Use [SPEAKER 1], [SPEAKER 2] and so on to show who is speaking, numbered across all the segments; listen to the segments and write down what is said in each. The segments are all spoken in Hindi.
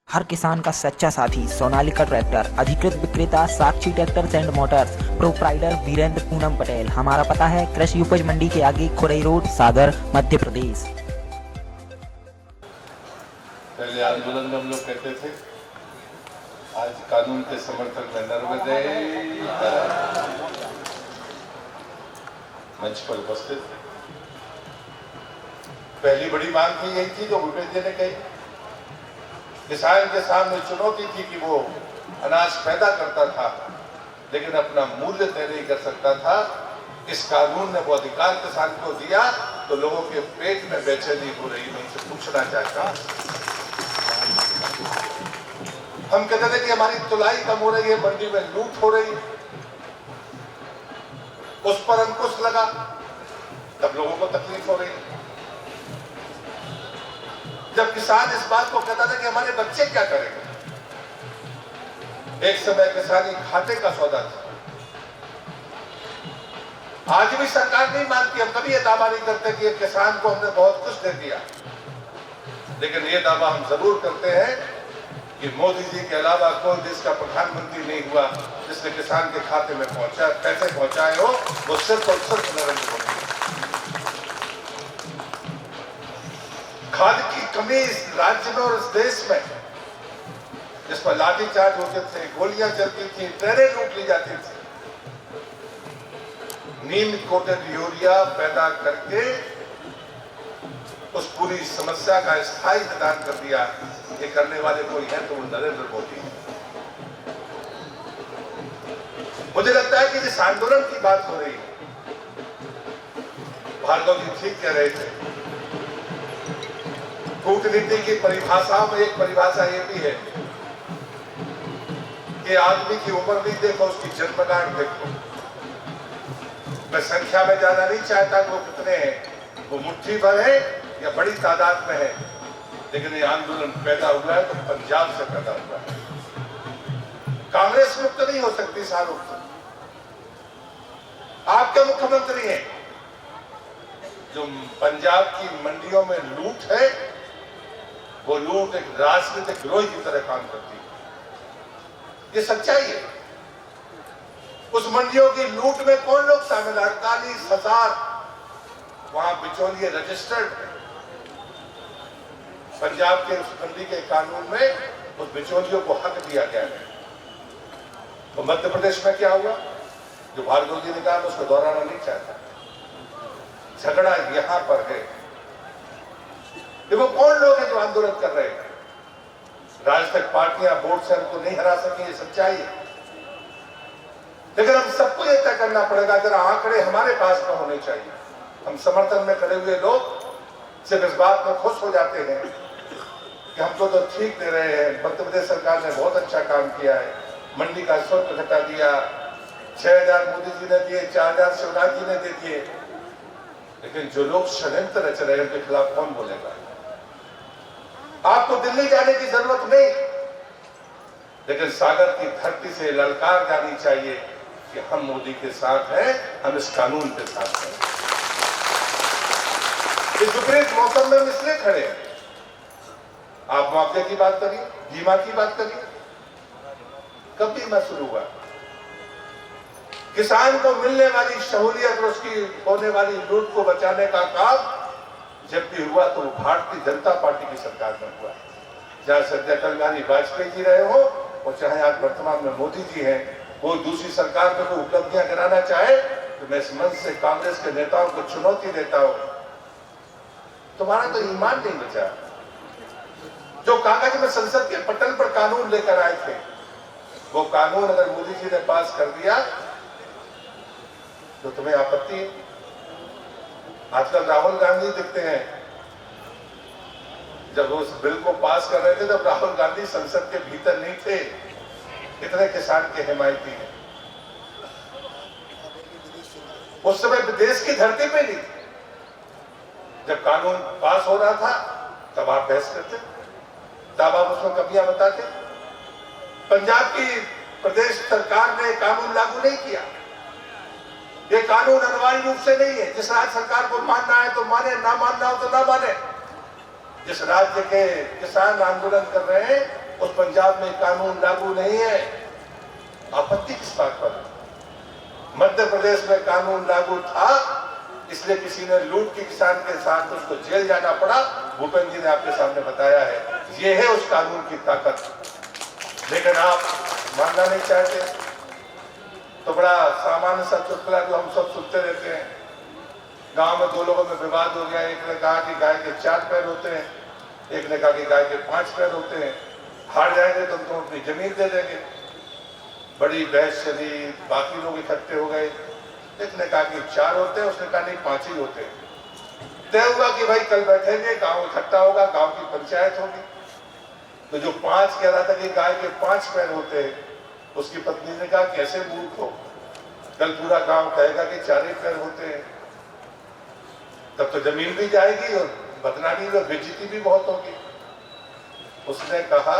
[SPEAKER 1] हर किसान का सच्चा साथी सोनालिका ट्रैक्टर, अधिकृत विक्रेता Sakshi tractors and motors, proprietor Virendra Poonam Patel. हमारा पता है कृषि उपज मंडी के आगे, खुरई रोड, सागर, मध्य प्रदेश।
[SPEAKER 2] पहले आंदोलन में हम लोग कहते थे, आज कानून के समर्थन में नर्मदे मंच पर उपस्थित। पहली बड़ी मांग थी यही थी जो भूपेश जी ने कही, किसान के सामने चुनौती थी कि वो अनाज पैदा करता था लेकिन अपना मूल्य तय नहीं कर सकता था। इस कानून ने वो अधिकार किसान को दिया तो लोगों के पेट में बेचैनी हो रही। मैं उनसे पूछना चाहता हूं, हम कहते थे कि हमारी तुलाई कम हो रही है, मंडी में लूट हो रही है, उस पर अंकुश लगा, तब लोगों को तकलीफ हो रही है। जब किसान इस बात को कहता था कि हमारे बच्चे क्या करेंगे, एक समय किसानी घाटे का सौदा था। आज भी सरकार नहीं मानती, हम कभी ये दावा नहीं करते कि किसान को हमने बहुत कुछ दे दिया, लेकिन ये दावा हम जरूर करते हैं कि मोदी जी के अलावा कोई देश का प्रधानमंत्री नहीं हुआ जिसने किसान के खाते में पैसे पहुंचाए हो, वो सिर्फ और सिर्फ नरेंद्र मोदी। खाद की कमी इस राज्य में और इस देश में, जिस पर लाठीचार्ज होते थे, गोलियां चलती थी, ट्रेनें लूट ली जाती थी, नीम कोटेड यूरिया पैदा करके उस पूरी समस्या का स्थायी निदान कर दिया। ये करने वाले कोई है तो वो नरेंद्र मोदी है। मुझे लगता है कि जिस आंदोलन की बात हो रही है, भार्गव जी ठीक कह रहे थे, कूटनीति की परिभाषाओं में एक परिभाषा ये भी है कि आदमी की उम्र नहीं देखो, उसकी जन्मगांठ देखो। मैं संख्या में जाना नहीं चाहता कि वो कितने हैं, वो मुट्ठी भर है या बड़ी तादाद में है, लेकिन ये आंदोलन पैदा हुआ है तो पंजाब से पैदा हुआ है। कांग्रेस मुक्त नहीं हो सकती सालों तक। आपके मुख्यमंत्री हैं, जो पंजाब की मंडियों में लूट है, वो लूट एक राजनीतिक गिरोह की तरह काम करती है। ये सच्चाई है। उस मंडियों की लूट में कौन लोग शामिल? 48,000 वहां बिचौलिए रजिस्टर्ड है। पंजाब के उस मंडी के कानून में उस बिचौलियों को हक दिया गया है। तो मध्य प्रदेश में क्या हुआ, जो भार्गव जी ने कहा, उसको दोहराना नहीं चाहता। झगड़ा यहां पर है। देखो कौन लोग हैं जो आंदोलन कर रहे हैं। राजनीतिक पार्टियां वोट से हमको नहीं हरा सकी, ये सच्चाई है, लेकिन हम सबको ये तय करना पड़ेगा, जरा आंकड़े हमारे पास में होने चाहिए। हम समर्थन में खड़े हुए लोग सिर्फ इस बात में खुश हो जाते हैं कि हमको तो ठीक दे रहे हैं, मध्य प्रदेश सरकार ने बहुत अच्छा काम किया है, मंडी का शुल्क घटा दिया, 6,000 मोदी जी ने दिए, 4,000 शिवराज जी ने दे दिए, लेकिन जो लोग षड्यंत्र रच रहे हैं उनके खिलाफ कौन बोलेगा? आपको दिल्ली जाने की जरूरत नहीं, लेकिन सागर की धरती से ललकार जानी चाहिए कि हम मोदी के साथ हैं, हम इस कानून के साथ हैं। इस विपरीत मौसम में हम इसलिए खड़े हैं। आप मुआवजे की बात करिए, बीमा की बात करिए, कब बीमा शुरू हुआ? किसान को मिलने वाली सहूलियत और उसकी होने वाली लूट को बचाने का काम जब भी हुआ तो भारतीय जनता पार्टी की सरकार में हुआ। चाहे सध्या अटल बिहारी वाजपेयी जी रहे हो और चाहे आज वर्तमान में मोदी जी हैं, कोई दूसरी सरकार पर कोई उपलब्धियां गिनाना चाहे तो मैं इस मंच से कांग्रेस के नेताओं को चुनौती देता हूं, तुम्हारा तो ईमान नहीं बचा। जो कागज में संसद के पटल पर कानून लेकर आए थे, वो कानून अगर मोदी जी ने पास कर दिया तो तुम्हें आपत्ति है? आजकल राहुल गांधी दिखते हैं, जब उस बिल को पास कर रहे थे तब राहुल गांधी संसद के भीतर नहीं थे, इतने किसान के हिमायती हैं। उस समय विदेश की धरती पे नहीं थे। जब कानून पास हो रहा था तब आप बहस करते, तब आप उसमें कमियां बताते। पंजाब की प्रदेश सरकार ने कानून लागू नहीं किया। ये कानून अनिवार्य रूप से नहीं है, जिस राज्य सरकार को मानना है तो माने, ना मानना हो तो ना माने। जिस राज्य के किसान आंदोलन कर रहे हैं उस पंजाब में कानून लागू नहीं है, आपत्ति किस बात पर? मध्य प्रदेश में कानून लागू था, इसलिए किसी ने लूट की किसान के साथ उसको जेल जाना पड़ा। भूपेंद्र जी ने आपके सामने बताया है, ये है उस कानून की ताकत। लेकिन आप मानना नहीं चाहते, तो बड़ा सामान्य सा चुटकुला जो हम सब सुनते रहते हैं। गांव में दो लोगों में विवाद हो गया, एक ने कहा कि गाय के 4 पैर होते हैं, एक ने कहा कि गाय के 5 पैर होते हैं, हार जाएंगे तो तुम अपनी जमीन दे देंगे। बड़ी बहस चली, बाकी लोग इकट्ठे हो गए। एक ने कहा कि 4 होते हैं, उसने कहा नहीं 5 ही होते हैं। तय हुआ कि भाई कल बैठेंगे, गांव इकट्ठा होगा, गांव की पंचायत होगी। तो जो 5 कह रहा था कि गाय के 5 पैर होते हैं, उसकी पत्नी ने कहा कैसे मूर्ख हो, कल पूरा गांव कहेगा कि 4 ही पैर होते हैं, तब तो जमीन भी जाएगी और बदनामी और बेइज्जती भी बहुत होगी। उसने कहा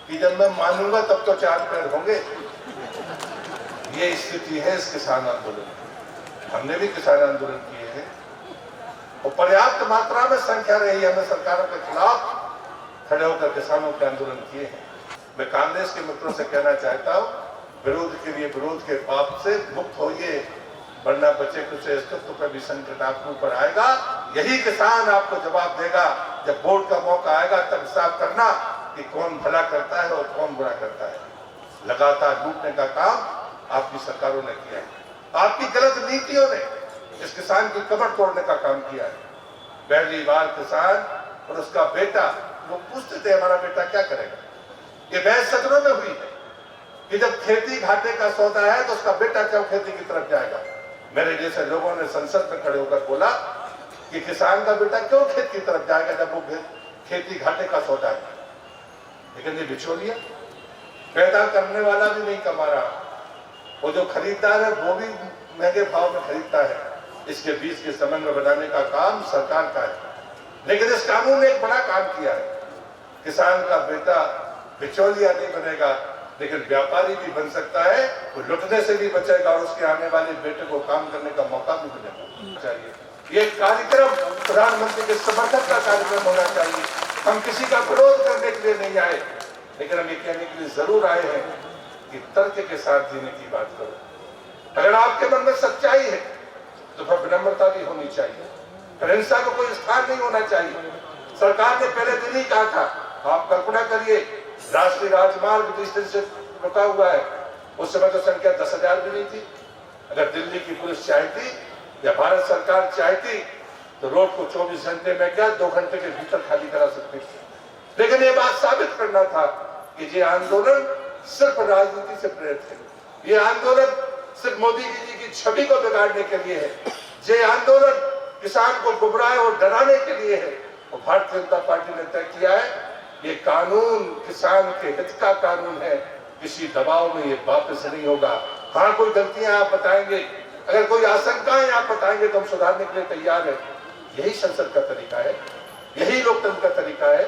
[SPEAKER 2] कि जब मैं मानूंगा तब तो 4 पैर होंगे। ये स्थिति है इस किसान आंदोलन। हमने भी किसान आंदोलन किए हैं और पर्याप्त मात्रा में संख्या रही है, हमने सरकारों के खिलाफ खड़े होकर किसानों के आंदोलन किए हैं। मैं कांग्रेस के मित्रों से कहना चाहता हूं, विरोध के लिए विरोध के पाप से मुक्त होइए, वरना बचे कुछ अस्तित्व पर भी संकट आपके ऊपर आएगा। यही किसान आपको जवाब देगा। जब वोट का मौका आएगा तब हिसाब करना कि कौन भला करता है और कौन बुरा करता है। लगातार लूटने का काम आपकी सरकारों ने किया है, आपकी गलत नीतियों ने इस किसान की कमर तोड़ने का काम किया है। पहली बार किसान और उसका बेटा, लोग पूछते थे हमारा बेटा क्या करेगा। ये बहस सदनों में हुई है कि जब खेती घाटे का सौदा है तो उसका बेटा क्यों खेती की तरफ जाएगा। मेरे जैसे लोगों ने संसद में खड़े होकर बोला कि किसान का बेटा क्यों खेत की तरफ जाएगा जब वो खेती घाटे का सौदा है। लेकिन ये बिचौलिया, पैदा करने वाला भी नहीं कमा रहा, वो जो खरीददार है वो भी महंगे भाव में खरीदता है। इसके बीच के समन्वय बनाने का काम सरकार का है। लेकिन इस कानून ने एक बड़ा काम किया है, किसान का बेटा बिचौलिया नहीं बनेगा, लेकिन व्यापारी भी बन सकता है। वो लुटने से भी बचेगा और उसके आने वाले बेटे को काम करने का मौका भी मिलेगा। चाहिए ये कार्यक्रम प्रधानमंत्री के समर्थन का कार्यक्रम होना चाहिए। हम किसी का विरोध करने के लिए नहीं आए, लेकिन हम ये कहने के लिए जरूर आए हैं कि तर्क के साथ जीने की बात करो। अगर आपके मन में सच्चाई है तो फिर विनम्रता भी होनी चाहिए, फिर हिंसा को कोई स्थान नहीं होना चाहिए। सरकार ने पहले दिन ही कहा था, आप कल्पना करिए राष्ट्रीय राजमार्ग 20 दिन से रुका हुआ है, उस समय तो संख्या 10,000 भी नहीं थी। अगर दिल्ली की पुलिस चाहती या भारत सरकार चाहती तो रोड को 24 घंटे में क्या 2 घंटे के भीतर खाली करा सकती थी। लेकिन ये बात साबित करना था कि ये आंदोलन सिर्फ राजनीति से प्रेरित है। ये आंदोलन सिर्फ मोदी जी की छवि को बिगाड़ने के लिए है। ये आंदोलन किसान को गुमराह और डराने के लिए है। और भारतीय जनता पार्टी ने तय किया है ये कानून किसान के हित का कानून है, किसी दबाव में ये वापस नहीं होगा। हाँ, कोई गलतियां आप बताएंगे, अगर कोई आशंकाएं आप बताएंगे तो हम सुधारने के लिए तैयार है। यही संसद का तरीका है, यही लोकतंत्र का तरीका है।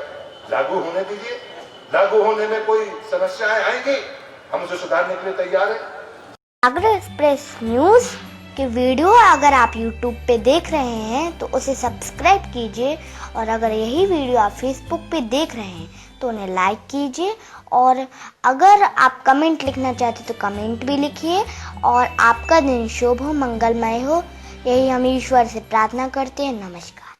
[SPEAKER 2] लागू होने दीजिए, लागू होने में कोई समस्याएं आएंगी, हम उसे सुधारने के लिए तैयार है।
[SPEAKER 3] सागर एक्सप्रेस न्यूज की वीडियो अगर आप YouTube पे देख रहे हैं तो उसे सब्सक्राइब कीजिए, और अगर यही वीडियो आप Facebook पे देख रहे हैं तो उन्हें लाइक कीजिए, और अगर आप कमेंट लिखना चाहते तो कमेंट भी लिखिए। और आपका दिन शुभ हो, मंगलमय हो, यही हम ईश्वर से प्रार्थना करते हैं। नमस्कार।